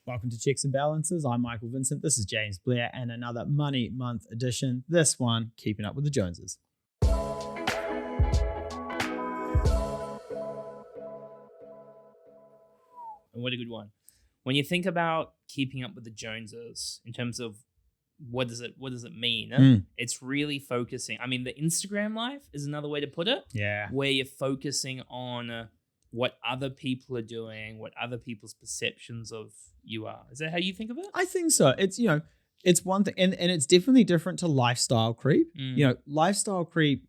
Welcome to Checks and Balances. I'm Michael Vincent. This is James Blair and another Money Month edition. This one, keeping up with the Joneses. And what a good one. When you think about keeping up with the Joneses in terms of what does it mean? It's really focusing. I mean, the Instagram life is another way to put it. Yeah. Where you're focusing on what other people are doing, what other people's perceptions of you are. Is that how you think of it? I think so. It's, it's one thing, and it's definitely different to lifestyle creep. Lifestyle creep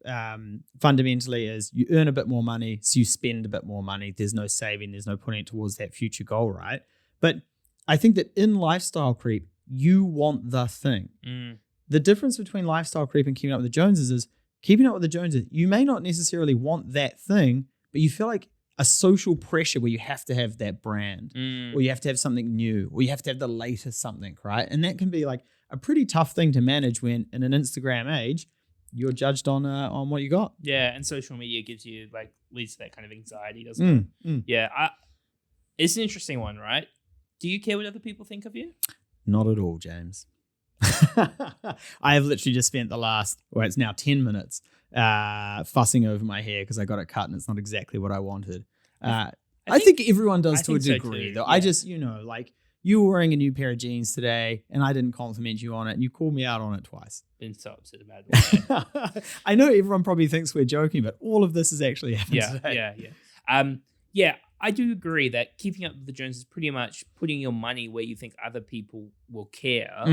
fundamentally is you earn a bit more money, so you spend a bit more money. There's no saving, there's no putting it towards that future goal, right? But I think that in lifestyle creep, you want the thing. The difference between lifestyle creep and keeping up with the Joneses is keeping up with the Joneses, you may not necessarily want that thing, but you feel like a social pressure where you have to have that brand or you have to have something new or you have to have the latest something, right? And that can be like a pretty tough thing to manage when in an Instagram age, you're judged on what you got. Yeah, and social media leads to that kind of anxiety, doesn't it? Yeah, it's an interesting one, right? Do you care what other people think of you? Not at all, James. I have literally just spent the last, it's now 10 minutes fussing over my hair because I got it cut and it's not exactly what I wanted. I think everyone does to a degree, though. Yeah. I just, you were wearing a new pair of jeans today and I didn't compliment you on it and you called me out on it twice. Been so upset about it. I know everyone probably thinks we're joking, but all of this has actually happened today. Yeah, I do agree that keeping up with the Joneses is pretty much putting your money where you think other people will care.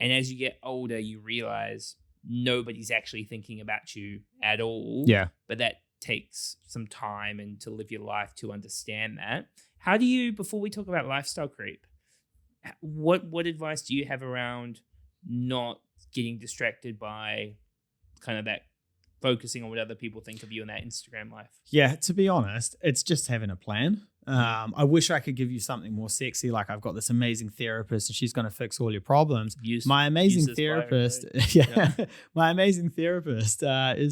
And as you get older, you realize nobody's actually thinking about you at all. Yeah. But that takes some time and to live your life to understand that. How do you, before we talk about lifestyle creep, what advice do you have around not getting distracted by kind of that focusing on what other people think of you in that Instagram life? Yeah, to be honest, it's just having a plan. I wish I could give you something more sexy, like I've got this amazing therapist and she's going to fix all your problems. My amazing therapist is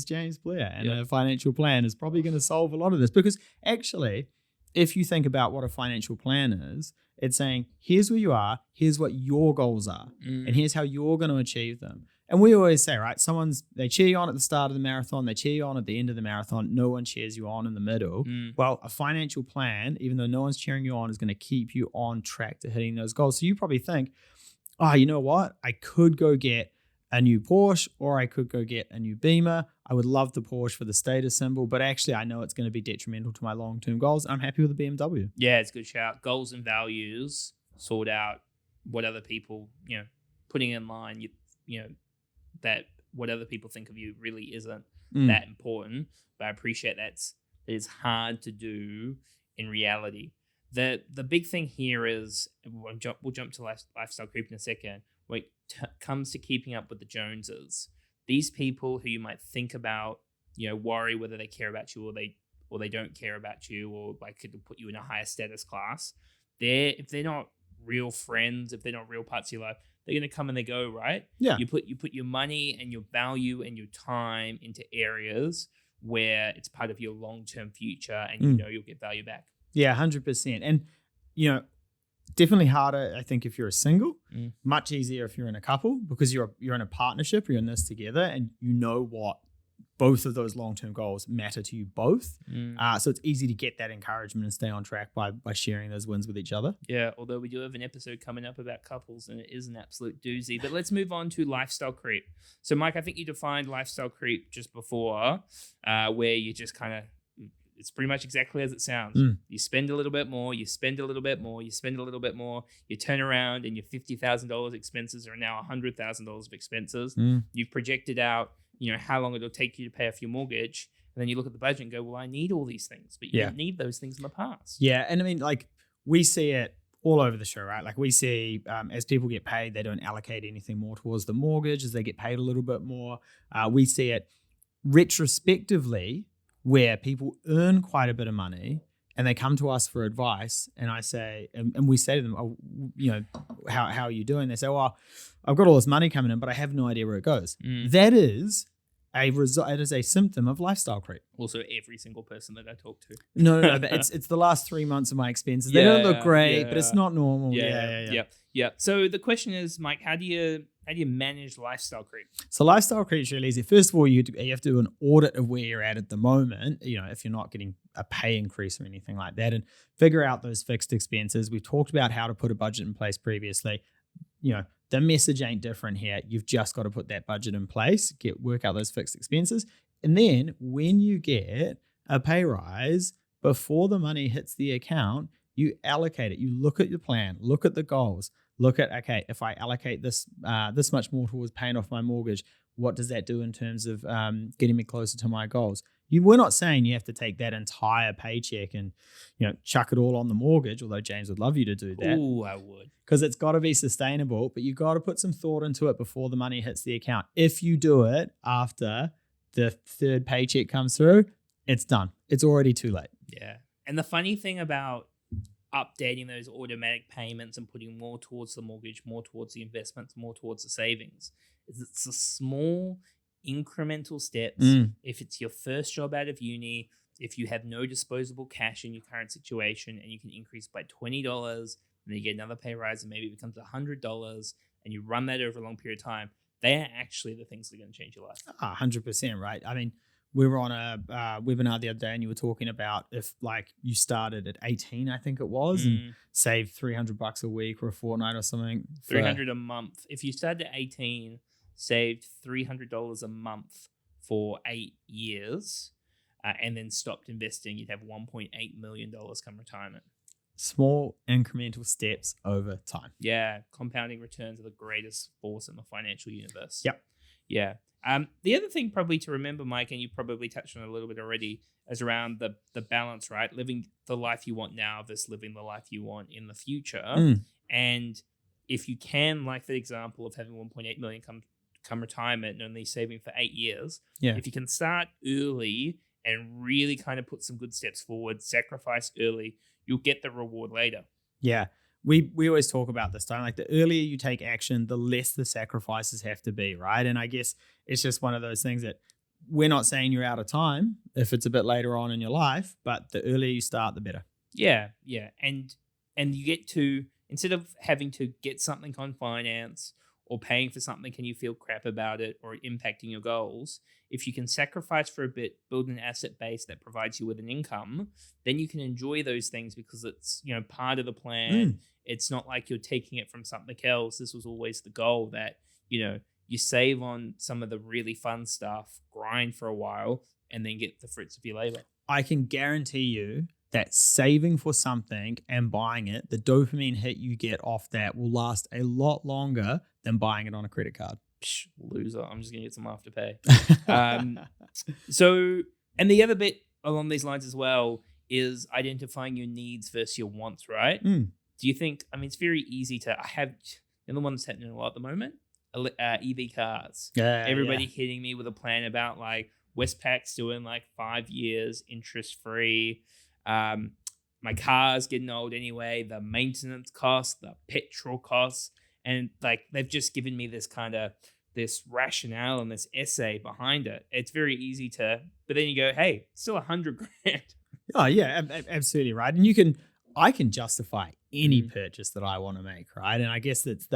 James Blair, and a financial plan is probably going to solve a lot of this, because actually, if you think about what a financial plan is, it's saying, here's where you are, here's what your goals are, and here's how you're going to achieve them. And we always say, right, they cheer you on at the start of the marathon, they cheer you on at the end of the marathon, no one cheers you on in the middle. Well, a financial plan, even though no one's cheering you on, is going to keep you on track to hitting those goals. So you probably think, you know what? I could go get a new Porsche or I could go get a new Beamer. I would love the Porsche for the status symbol, but actually I know it's going to be detrimental to my long-term goals. I'm happy with the BMW. Yeah, it's a good shout. Goals and values sort out what other people, putting in line, that what other people think of you really isn't that important. But I appreciate that it's hard to do in reality. The big thing here is, we'll jump to lifestyle creep in a second, when it comes to keeping up with the Joneses. These people who you might think about, worry whether they care about you or they don't care about you, or could put you in a higher status class. If they're not real friends, if they're not real parts of your life, they're going to come and they go, right? Yeah. You put your money and your value and your time into areas where it's part of your long-term future, and you'll get value back. Yeah, 100%. And, definitely harder, I think, if you're a single. Much easier if you're in a couple, because you're in a partnership, you're in this together, and you know what both of those long-term goals matter to you both. So it's easy to get that encouragement and stay on track by sharing those wins with each other. Yeah, although we do have an episode coming up about couples, and it is an absolute doozy. But let's move on to lifestyle creep. So, Mike, I think you defined lifestyle creep just before, where you just kind of, it's pretty much exactly as it sounds. You spend a little bit more, you spend a little bit more, you spend a little bit more, you turn around and your $50,000 expenses are now $100,000 of expenses. You've projected out, how long it'll take you to pay off your mortgage. And then you look at the budget and go, well, I need all these things, but you didn't need those things in the past. Yeah. And I mean, we see it all over the show, right? We see as people get paid, they don't allocate anything more towards the mortgage as they get paid a little bit more. We see it retrospectively, where people earn quite a bit of money and they come to us for advice, and I say, and we say to them, how are you doing? They say, well, I've got all this money coming in, but I have no idea where it goes. That is it is a symptom of lifestyle creep. Also, every single person that I talk to. No, but it's the last 3 months of my expenses. They don't look great, but it's not normal. Yeah. So the question is, Mike, how do you manage lifestyle creep? So lifestyle creep is really easy. First of all, you have to do an audit of where you're at the moment, if you're not getting a pay increase or anything like that, and figure out those fixed expenses. We talked about how to put a budget in place previously. The message ain't different here. You've just got to put that budget in place, work out those fixed expenses. And then when you get a pay rise, before the money hits the account, you allocate it. You look at your plan, look at the goals, look at, okay, if I allocate this much more towards paying off my mortgage, what does that do in terms of getting me closer to my goals? We're not saying you have to take that entire paycheck and, chuck it all on the mortgage, although James would love you to do that. Ooh, I would. Because it's got to be sustainable, but you got to put some thought into it before the money hits the account. If you do it after the third paycheck comes through, it's done. It's already too late. Yeah. And the funny thing about updating those automatic payments and putting more towards the mortgage, more towards the investments, more towards the savings, is it's a small incremental steps. If it's your first job out of uni, if you have no disposable cash in your current situation and you can increase by $20 and then you get another pay rise and maybe it becomes $100 and you run that over a long period of time, they are actually the things that are going to change your life. 100%, right? I mean, we were on a webinar the other day and you were talking about if you started at 18, I think it was, and saved $300 a week or a fortnight or something. $300 a month. If you started at 18, saved $300 a month for 8 years, and then stopped investing, you'd have $1.8 million come retirement. Small incremental steps over time. Yeah, compounding returns are the greatest force in the financial universe. Yep. Yeah. The other thing probably to remember, Mike, and you probably touched on it a little bit already, is around the balance, right? Living the life you want now versus living the life you want in the future. And if you can, like the example of having 1.8 million come retirement and only saving for 8 years, if you can start early and really kind of put some good steps forward, sacrifice early, you'll get the reward later. Yeah. We always talk about this time, like the earlier you take action, the less the sacrifices have to be, right? And I guess it's just one of those things that we're not saying you're out of time if it's a bit later on in your life, but the earlier you start, the better. Yeah. And you get to, instead of having to get something on finance or paying for something and you feel crap about it or impacting your goals, if you can sacrifice for a bit, build an asset base that provides you with an income, then you can enjoy those things because it's, part of the plan. It's not like you're taking it from something else. This was always the goal that, you save on some of the really fun stuff, grind for a while, and then get the fruits of your labor. I can guarantee you that saving for something and buying it, the dopamine hit you get off that will last a lot longer than buying it on a credit card. Psh, loser. I'm just going to get some afterpay. And the other bit along these lines as well is identifying your needs versus your wants, right? Do you think, it's very easy to, the one that's happening a lot at the moment, EV cars. Everybody hitting me with a plan about like Westpac's doing like 5 years interest-free. My car's getting old anyway, the maintenance costs, the petrol costs, and like they've just given me this kind of this rationale and this essay behind it. It's very easy to, but then you go, hey, it's still $100,000. Oh yeah, absolutely right. And I can justify any purchase that I want to make, right? And I guess that's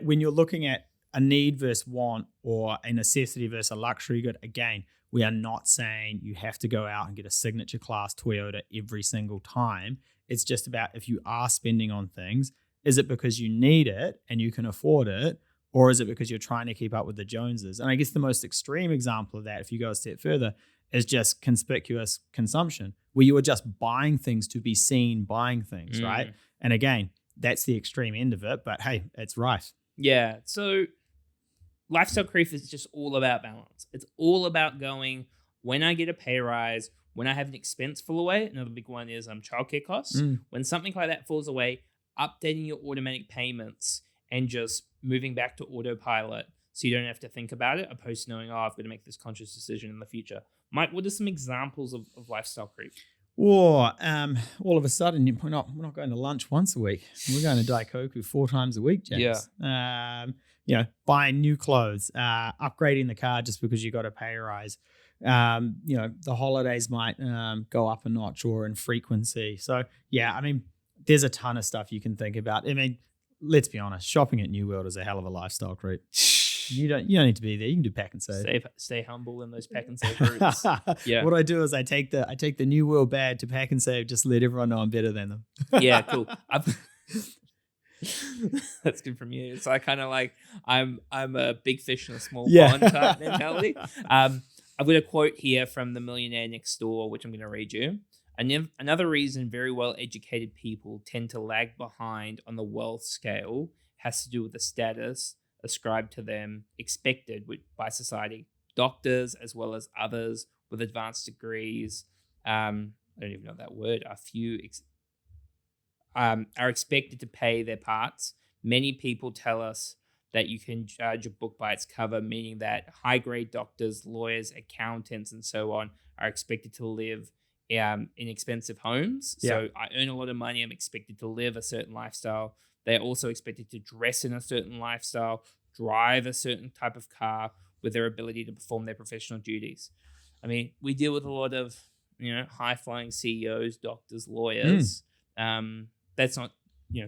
when you're looking at a need versus want or a necessity versus a luxury good, again, we are not saying you have to go out and get a signature class Toyota every single time. It's just about if you are spending on things, is it because you need it and you can afford it, or is it because you're trying to keep up with the Joneses? And I guess the most extreme example of that, if you go a step further, is just conspicuous consumption, where you are just buying things to be seen buying things, right? And again, that's the extreme end of it, but hey, it's right. Yeah. So lifestyle creep is just all about balance. It's all about going, when I get a pay rise, when I have an expense fall away, another big one is childcare costs. When something like that falls away, updating your automatic payments and just moving back to autopilot so you don't have to think about it, opposed to knowing, I've got to make this conscious decision in the future. Mike, what are some examples of lifestyle creep? Or all of a sudden, we're not going to lunch once a week. We're going to Daikoku 4 times a week, James. Buying new clothes, upgrading the car just because you got a pay rise. The holidays might go up a notch or in frequency. So, yeah, I mean, there's a ton of stuff you can think about. I mean, let's be honest, shopping at New World is a hell of a lifestyle creep. You don't need to be there. You can do pack and save. Stay humble in those pack and save groups. Yeah. What I do is I take the New World bag to pack and save. Just let everyone know I'm better than them. Yeah, cool. That's good from you. So I kind of like I'm a big fish in a small pond type mentality. I've got a quote here from The Millionaire Next Door, which I'm going to read you. Another reason very well educated people tend to lag behind on the wealth scale has to do with the status ascribed to them expected by society. Doctors, as well as others with advanced degrees, I don't even know that word, are expected to pay their parts. Many people tell us that you can judge a book by its cover, meaning that high-grade doctors, lawyers, accountants, and so on are expected to live in expensive homes. Yeah. So I earn a lot of money. I'm expected to live a certain lifestyle. They're also expected to dress in a certain lifestyle, drive a certain type of car with their ability to perform their professional duties. I mean, we deal with a lot of, high-flying CEOs, doctors, lawyers. That's not,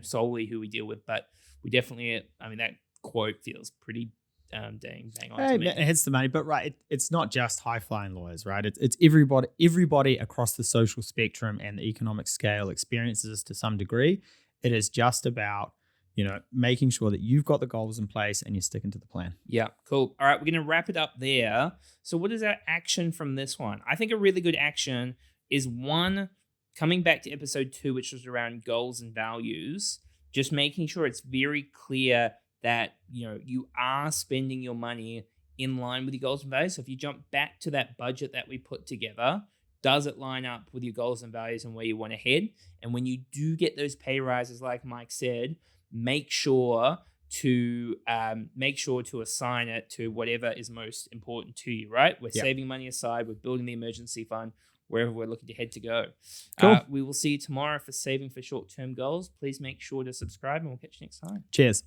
solely who we deal with, but we definitely, that quote feels pretty dang bang on to me. It hits the money, but right, it's not just high-flying lawyers, right? It's everybody across the social spectrum and the economic scale experiences this to some degree. It is just about, making sure that you've got the goals in place and you're sticking to the plan. Yeah, cool. All right, we're going to wrap it up there. So what is our action from this one? I think a really good action is one, coming back to episode 2, which was around goals and values, just making sure it's very clear that, you are spending your money in line with your goals and values. So if you jump back to that budget that we put together, does it line up with your goals and values and where you want to head? And when you do get those pay rises, like Mike said, make sure to assign it to whatever is most important to you, right? We're saving money aside. We're building the emergency fund wherever we're looking to head to go. Cool. We will see you tomorrow for Saving for Short-Term Goals. Please make sure to subscribe and we'll catch you next time. Cheers.